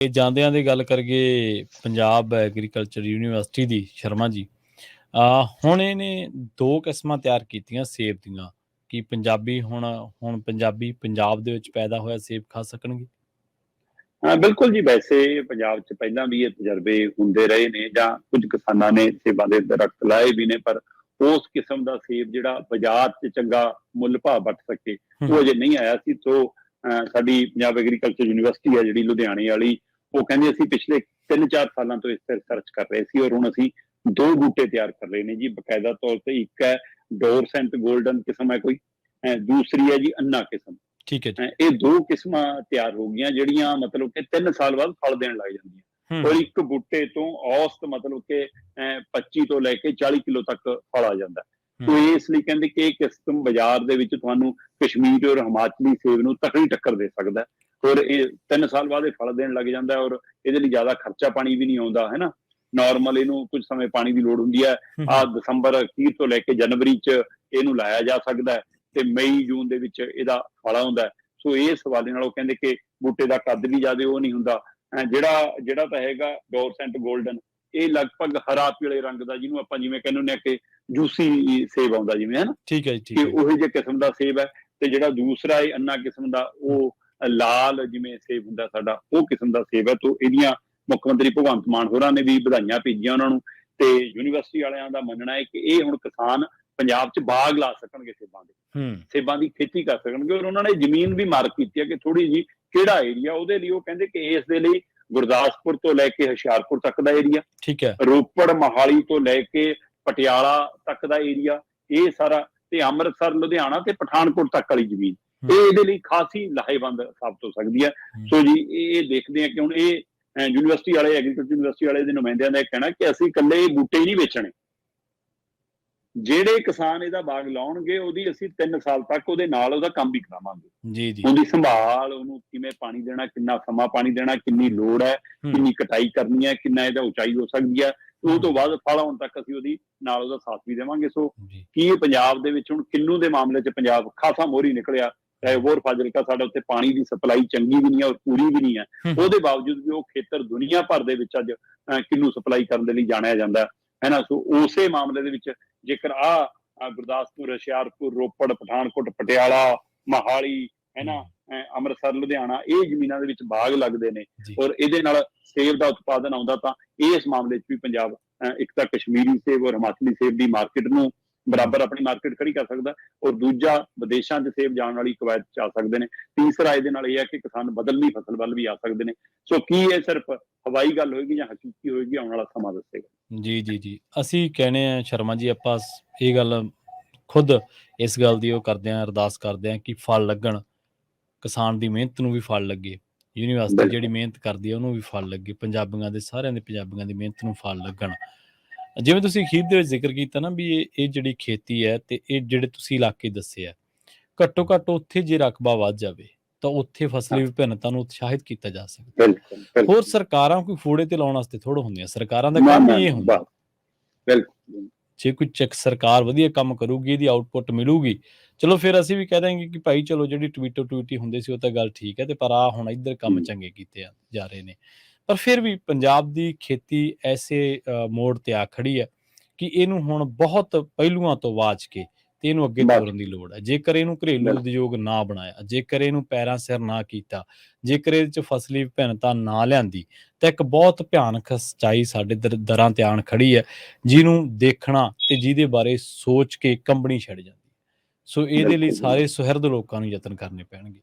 ਤੇ ਜਾਂਦਿਆਂ ਦੀ ਗੱਲ ਕਰੀਏ ਪੰਜਾਬ ਐਗਰੀਕਲਚਰ ਯੂਨੀਵਰਸਿਟੀ ਦੀ ਸ਼ਰਮਾ ਜੀ ਹੁਣ ਇਹਨੇ ਦੋ ਕਿਸਮਾਂ ਤਿਆਰ ਕੀਤੀਆਂ ਸੇਬ ਦੀਆਂ ਕਿ ਪੰਜਾਬੀ ਹੁਣ ਪੰਜਾਬੀ ਪੰਜਾਬ ਦੇ ਵਿੱਚ ਪੈਦਾ ਹੋਇਆ ਸੇਬ ਖਾ ਸਕਣਗੇ। ਹਾਂ, ਬਿਲਕੁਲ ਜੀ। ਵੈਸੇ ਪੰਜਾਬ 'ਚ ਪਹਿਲਾਂ ਵੀ ਇਹ ਤਜਰਬੇ ਹੁੰਦੇ ਰਹੇ ਨੇ ਜਾਂ ਕੁਝ ਕਿਸਾਨਾਂ ਨੇ ਸੇਬਾਂ ਦੇ ਦਰੱਖਤ ਲਾਏ ਵੀ ਨੇ, ਪਰ ਉਸ ਕਿਸਮ ਦਾ ਸੇਬ ਜਿਹੜਾ ਬਾਜ਼ਾਰ 'ਚ ਚੰਗਾ ਮੁੱਲ ਭਾਅ ਵੱਟ ਸਕੇ, ਉਹ ਅਜੇ ਨਹੀਂ ਆਇਆ ਸੀ। ਸੋ ਸਾਡੀ ਪੰਜਾਬ ਐਗਰੀਕਲਚਰ ਯੂਨੀਵਰਸਿਟੀ ਹੈ ਜਿਹੜੀ ਲੁਧਿਆਣੇ ਵਾਲੀ, ਉਹ ਕਹਿੰਦੇ ਅਸੀਂ ਪਿਛਲੇ 3-4 ਸਾਲਾਂ ਤੋਂ ਇਸ ਤੇ ਰਿਸਰਚ ਕਰ ਰਹੇ ਸੀ, ਔਰ ਹੁਣ ਅਸੀਂ 2 ਬੂਟੇ ਤਿਆਰ ਕਰ ਰਹੇ ਨੇ ਜੀ ਬਕਾਇਦਾ ਤੌਰ ਤੇ। ਇੱਕ ਹੈ ਡੋਰਸੈਂਟ ਗੋਲਡਨ ਕਿਸਮ ਹੈ ਕੋਈ, ਦੂਸਰੀ ਹੈ ਜੀ ਅੰਨਾ ਕਿਸਮ। ਠੀਕ ਹੈ ਜੀ। ਇਹ 2 ਕਿਸਮਾਂ ਤਿਆਰ ਹੋ ਗਈਆਂ ਜਿਹੜੀਆਂ ਮਤਲਬ ਕਿ 3 ਸਾਲ ਬਾਅਦ ਫਲ ਦੇਣ ਲੱਗ ਜਾਂਦੀਆਂ, ਔਰ ਇੱਕ ਬੂਟੇ ਤੋਂ ਔਸਤ ਮਤਲਬ ਕਿ 25 ਤੋਂ ਲੈ ਕੇ 40 ਕਿਲੋ ਤੱਕ ਫਲ ਆ ਜਾਂਦਾ। ਸੋ ਇਸ ਲਈ ਕਹਿੰਦੇ ਕਿ ਇਹ ਕਿਸਮ ਬਾਜ਼ਾਰ ਦੇ ਵਿੱਚ ਤੁਹਾਨੂੰ ਕਸ਼ਮੀਰ ਔਰ ਹਿਮਾਚਲੀ ਸੇਬ ਨੂੰ ਤਕੜੀ ਟੱਕਰ ਦੇ ਸਕਦਾ, ਔਰ ਇਹ 3 ਸਾਲ ਬਾਅਦ ਇਹ ਫਲ ਦੇਣ ਲੱਗ ਜਾਂਦਾ, ਔਰ ਇਹਦੇ ਲਈ ਜ਼ਿਆਦਾ ਖਰਚਾ ਪਾਣੀ ਵੀ ਨਹੀਂ ਆਉਂਦਾ, ਹੈ ਨਾ। ਨਾਰਮਲ ਇਹਨੂੰ ਕੁਝ ਸਮੇਂ ਪਾਣੀ ਦੀ ਲੋੜ ਹੁੰਦੀ ਹੈ। ਦਸੰਬਰ ਅਖੀਰ ਤੋਂ ਲੈ ਕੇ ਜਨਵਰੀ 'ਚ ਇਹਨੂੰ ਲਾਇਆ ਜਾ ਸਕਦਾ ਹੈ ਤੇ ਮਈ ਜੂਨ ਦੇ ਵਿੱਚ ਇਹਦਾ ਫਲ ਆਉਂਦਾ। ਸੋ ਇਸ ਹਵਾਲੇ ਨਾਲ ਉਹ ਕਹਿੰਦੇ ਕਿ ਬੂਟੇ ਦਾ ਕੱਦ ਵੀ ਜ਼ਿਆਦਾ ਉਹ ਨਹੀਂ ਹੁੰਦਾ। ਜਿਹੜਾ ਤਾਂ ਹੈਗਾ ਡੋਰਸੈਂਟ ਗੋਲਡਨ, ਇਹ ਲਗਭਗ ਹਰਾ ਪੀਲੇ ਰੰਗ ਦਾ, ਜਿਹਨੂੰ ਆਪਾਂ ਜਿਵੇਂ ਕਹਿੰਦੇ ਹੁੰਦੇ ਆ ਕਿ ਜੂਸੀ ਸੇਬ ਆਉਂਦਾ ਜਿਵੇਂ, ਹੈ ਨਾ। ਠੀਕ ਹੈ ਜੀ। ਕਿ ਉਹੋ ਜਿਹੇ ਕਿਸਮ ਦਾ ਸੇਬ ਹੈ। ਤੇ ਜਿਹੜਾ ਦੂਸਰਾ ਹੈ ਅੰਨਾ ਕਿਸਮ ਦਾ, ਉਹ ਲਾਲ ਜਿਵੇਂ ਸੇਬ ਹੁੰਦਾ ਸਾਡਾ, ਉਹ ਕਿਸਮ ਦਾ ਸੇਬ ਹੈ। ਤੋਂ ਇਹਦੀਆਂ ਮੁੱਖ ਮੰਤਰੀ ਭਗਵੰਤ ਮਾਨ ਹੋਰਾਂ ਨੇ ਵੀ ਵਧਾਈਆਂ ਭੇਜੀਆਂ ਉਹਨਾਂ ਨੂੰ, ਤੇ ਯੂਨੀਵਰਸਿਟੀ ਵਾਲਿਆਂ ਦਾ ਮੰਨਣਾ ਹੈ ਕਿ ਇਹ ਹੁਣ ਕਿਸਾਨ ਪੰਜਾਬ 'ਚ ਬਾਗ ਲਾ ਸਕਣਗੇ ਸੇਬਾਂ ਦੇ, ਸੇਬਾਂ ਦੀ ਖੇਤੀ ਕਰ ਸਕਣਗੇ। ਔਰ ਉਹਨਾਂ ਨੇ ਜ਼ਮੀਨ ਵੀ ਮਾਰਕ ਕੀਤੀ ਹੈ ਕਿ ਥੋੜੀ ਜਿਹੀ ਕਿਹੜਾ ਏਰੀਆ ਉਹਦੇ ਲਈ। ਉਹ ਕਹਿੰਦੇ ਕਿ ਇਸ ਦੇ ਲਈ ਗੁਰਦਾਸਪੁਰ ਤੋਂ ਲੈ ਕੇ ਹੁਸ਼ਿਆਰਪੁਰ ਤੱਕ ਦਾ ਏਰੀਆ, ਠੀਕ ਹੈ, ਰੋਪੜ ਮੋਹਾਲੀ ਤੋਂ ਲੈ ਕੇ ਪਟਿਆਲਾ ਤੱਕ ਦਾ ਏਰੀਆ, ਇਹ ਸਾਰਾ, ਤੇ ਅੰਮ੍ਰਿਤਸਰ ਲੁਧਿਆਣਾ ਤੇ ਪਠਾਨਕੋਟ ਤੱਕ ਵਾਲੀ ਜ਼ਮੀਨ, ਇਹ ਇਹਦੇ ਲਈ ਖਾਸੀ ਲਾਹੇਵੰਦ ਸਾਬਤ ਹੋ ਸਕਦੀ ਹੈ। ਸੋ ਜੀ ਇਹ ਦੇਖਦੇ ਆ ਕਿ ਹੁਣ ਇਹ ਯੂਨੀਵਰਸਿਟੀ ਵਾਲੇ, ਐਗਰੀਕਲਚਰ ਯੂਨੀਵਰਸਿਟੀ ਵਾਲੇ ਦੇ ਨੁਮਾਇੰਦਿਆਂ ਦਾ ਇਹ ਕਹਿਣਾ ਕਿ ਅਸੀਂ ਇਕੱਲੇ ਬੂਟੇ ਹੀ ਨਹੀਂ ਵੇਚਣੇ, ਜਿਹੜੇ ਕਿਸਾਨ ਇਹਦਾ ਬਾਗ ਲਾਉਣਗੇ ਉਹਦੀ ਅਸੀਂ 3 ਸਾਲ ਤੱਕ ਉਹਦੇ ਨਾਲ ਉਹਦਾ ਕੰਮ ਵੀ ਕਰਾਵਾਂਗੇ। ਜੀ ਜੀ। ਉਹਦੀ ਸੰਭਾਲ, ਉਹਨੂੰ ਕਿਵੇਂ ਪਾਣੀ ਦੇਣਾ, ਕਿੰਨਾ ਸਮਾਂ ਪਾਣੀ ਦੇਣਾ, ਕਿੰਨੀ ਲੋੜ ਹੈ, ਕਿੰਨੀ ਕਟਾਈ ਕਰਨੀ ਹੈ, ਕਿੰਨਾ ਇਹਦਾ ਉਚਾਈ ਹੋ ਸਕਦੀ ਹੈ, ਉਹ ਤੋਂ ਬਾਅਦ ਫਲ ਆਉਣ ਤੱਕ ਅਸੀਂ ਉਹਦੀ ਨਾਲ ਉਹਦਾ ਸਾਥ ਵੀ ਦੇਵਾਂਗੇ। ਸੋ ਕੀ ਇਹ ਪੰਜਾਬ ਦੇ ਵਿੱਚ ਹੁਣ ਕਿੰਨੂ ਦੇ ਮਾਮਲੇ 'ਚ ਪੰਜਾਬ ਖਾਸਾ ਮੋਹਰੀ ਨਿਕਲਿਆ, ਚਾਹੇ ਹੋਰ ਫਾਜ਼ਿਲਕਾ, ਸਾਡਾ ਉੱਥੇ ਪਾਣੀ ਦੀ ਸਪਲਾਈ ਚੰਗੀ ਵੀ ਨਹੀਂ ਹੈ ਔਰ ਪੂਰੀ ਵੀ ਨਹੀਂ ਹੈ, ਉਹਦੇ ਬਾਵਜੂਦ ਵੀ ਉਹ ਖੇਤਰ ਦੁਨੀਆ ਭਰ ਦੇ ਵਿੱਚ ਅੱਜ ਕਿੰਨੂ ਸਪਲਾਈ ਕਰਨ ਦੇ ਲਈ ਜਾਣਿਆ ਜਾਂਦਾ ਹੈ ਨਾ। ਸੋ ਉਸੇ ਮਾਮਲੇ ਦੇ ਵਿੱਚ ਜੇਕਰ ਗੁਰਦਾਸਪੁਰ, ਹੁਸ਼ਿਆਰਪੁਰ, ਰੋਪੜ, ਪਠਾਨਕੋਟ, ਪਟਿਆਲਾ, ਮੋਹਾਲੀ, ਹੈ ਨਾ, ਅੰਮ੍ਰਿਤਸਰ, ਲੁਧਿਆਣਾ, ਇਹ ਜ਼ਮੀਨਾਂ ਦੇ ਵਿੱਚ ਬਾਗ ਲੱਗਦੇ ਨੇ ਔਰ ਇਹਦੇ ਨਾਲ ਸੇਬ ਦਾ ਉਤਪਾਦਨ ਆਉਂਦਾ, ਤਾਂ ਇਸ ਮਾਮਲੇ 'ਚ ਵੀ ਪੰਜਾਬ ਇੱਕ ਤਾਂ ਕਸ਼ਮੀਰੀ ਸੇਬ ਔਰ ਹਿਮਾਚਲੀ ਸੇਬ ਦੀ ਮਾਰਕੀਟ ਨੂੰ ਬਰਾਬਰ ਆਪਣੀ ਮਾਰਕੀਟ ਖੜੀ ਕਰ ਸਕਦਾ, ਔਰ ਦੂਜਾ ਵਿਦੇਸ਼ਾਂ 'ਚ ਸੇਬ ਜਾਣ ਵਾਲੀ ਕਵਾਇਦ 'ਚ ਆ ਸਕਦੇ ਨੇ। ਤੀਸਰਾ ਇਹਦੇ ਨਾਲ ਇਹ ਹੈ ਕਿ ਕਿਸਾਨ ਬਦਲਵੀਂ ਫਸਲ ਵੱਲ ਵੀ ਆ ਸਕਦੇ ਨੇ। ਸੋ ਕੀ ਇਹ ਸਿਰਫ ਹਵਾਈ ਗੱਲ ਹੋਏਗੀ ਜਾਂ ਹਕੀਕੀ ਹੋਏਗੀ, ਆਉਣ ਵਾਲਾ ਸਮਾਂ ਦੱਸੇਗਾ। ਜੀ ਜੀ ਜੀ। ਅਸੀਂ ਕਹਿੰਦੇ ਹਾਂ ਸ਼ਰਮਾ ਜੀ, ਆਪਾਂ ਇਹ ਗੱਲ ਖੁਦ ਇਸ ਗੱਲ ਦੀ ਉਹ ਕਰਦੇ ਹਾਂ, ਅਰਦਾਸ ਕਰਦੇ ਹਾਂ ਕਿ ਫਲ ਲੱਗਣ, ਕਿਸਾਨ ਦੀ ਮਿਹਨਤ ਨੂੰ ਵੀ ਫਲ ਲੱਗੇ, ਯੂਨੀਵਰਸਿਟੀ ਜਿਹੜੀ ਮਿਹਨਤ ਕਰਦੀ ਹੈ ਉਹਨੂੰ ਵੀ ਫਲ ਲੱਗੇ, ਪੰਜਾਬੀਆਂ ਦੇ ਸਾਰਿਆਂ ਦੇ ਪੰਜਾਬੀਆਂ ਦੀ ਮਿਹਨਤ ਨੂੰ ਫਲ ਲੱਗਣ। ਜਿਵੇਂ ਤੁਸੀਂ ਅਖੀਰ ਦੇ ਵਿੱਚ ਜ਼ਿਕਰ ਕੀਤਾ ਨਾ ਵੀ ਇਹ ਜਿਹੜੀ ਖੇਤੀ ਹੈ ਤੇ ਇਹ ਜਿਹੜੇ ਤੁਸੀਂ ਇਲਾਕੇ ਦੱਸੇ ਆ, ਘੱਟੋ ਘੱਟ ਉੱਥੇ ਜੇ ਰਕਬਾ ਵੱਧ ਜਾਵੇ ਤਾਂ ਉੱਥੇ ਫਸਲੀ ਵਿਭਿੰਨਤਾ ਨੂੰ ਉਤਸ਼ਾਹਿਤ ਕੀਤਾ ਜਾ ਸਕਦਾ। ਹੋਰ ਸਰਕਾਰਾਂ ਕੋਈ ਫੋੜੇ ਤੇ ਲਾਉਣ ਵਾਸਤੇ ਥੋੜ੍ਹਾ ਹੁੰਦੀਆਂ, ਸਰਕਾਰਾਂ ਦਾ ਕੰਮ ਹੀ ਇਹ ਹੁੰਦਾ। ਜੇ ਕੋਈ ਸਰਕਾਰ ਵਧੀਆ ਕੰਮ ਕਰੂਗੀ, ਇਹਦੀ ਆਊਟਪੁੱਟ ਮਿਲੂਗੀ, ਚਲੋ ਫਿਰ ਅਸੀਂ ਵੀ ਕਹਿ ਦਾਂਗੇ ਕਿ ਭਾਈ ਚਲੋ ਜਿਹੜੀ ਟਵੀਟੀ ਹੁੰਦੇ ਸੀ ਉਹ ਤਾਂ ਗੱਲ ਠੀਕ ਹੈ, ਤੇ ਪਰ ਹੁਣ ਇੱਧਰ ਕੰਮ ਚੰਗੇ ਕੀਤੇ ਜਾ ਰਹੇ ਨੇ। ਪਰ ਫਿਰ ਵੀ ਪੰਜਾਬ ਦੀ ਖੇਤੀ ਐਸੇ ਮੋੜ ਤੇ ਆ ਖੜੀ ਹੈ ਕਿ ਇਹਨੂੰ ਹੁਣ ਬਹੁਤ ਪਹਿਲੂਆਂ ਤੋਂ ਵਾਚ ਕੇ ਤੇ ਇਹਨੂੰ ਅੱਗੇ ਤੋਰਨ ਦੀ ਲੋੜ ਹੈ। ਜੇਕਰ ਇਹਨੂੰ ਘਰੇਲੂ ਉਦਯੋਗ ਨਾ ਬਣਾਇਆ, ਜੇਕਰ ਇਹਨੂੰ ਪੈਰਾਂ ਸਿਰ ਨਾ ਕੀਤਾ, ਜੇਕਰ ਇਹਦੇ 'ਚ ਫਸਲੀ ਵਿਭਿੰਨਤਾ ਨਾ ਲਿਆਂਦੀ, ਤਾਂ ਇੱਕ ਬਹੁਤ ਭਿਆਨਕ ਸੱਚਾਈ ਸਾਡੇ ਦਰਾਂ ਤੇ ਆਣ ਖੜੀ ਹੈ, ਜਿਹਨੂੰ ਦੇਖਣਾ ਤੇ ਜਿਹਦੇ ਬਾਰੇ ਸੋਚ ਕੇ ਕੰਬਣੀ ਛੱਡ ਜਾਂਦੀ। ਸੋ ਇਹਦੇ ਲਈ ਸਾਰੇ ਸੁਹਿਰਦ ਲੋਕਾਂ ਨੂੰ ਯਤਨ ਕਰਨੇ ਪੈਣਗੇ।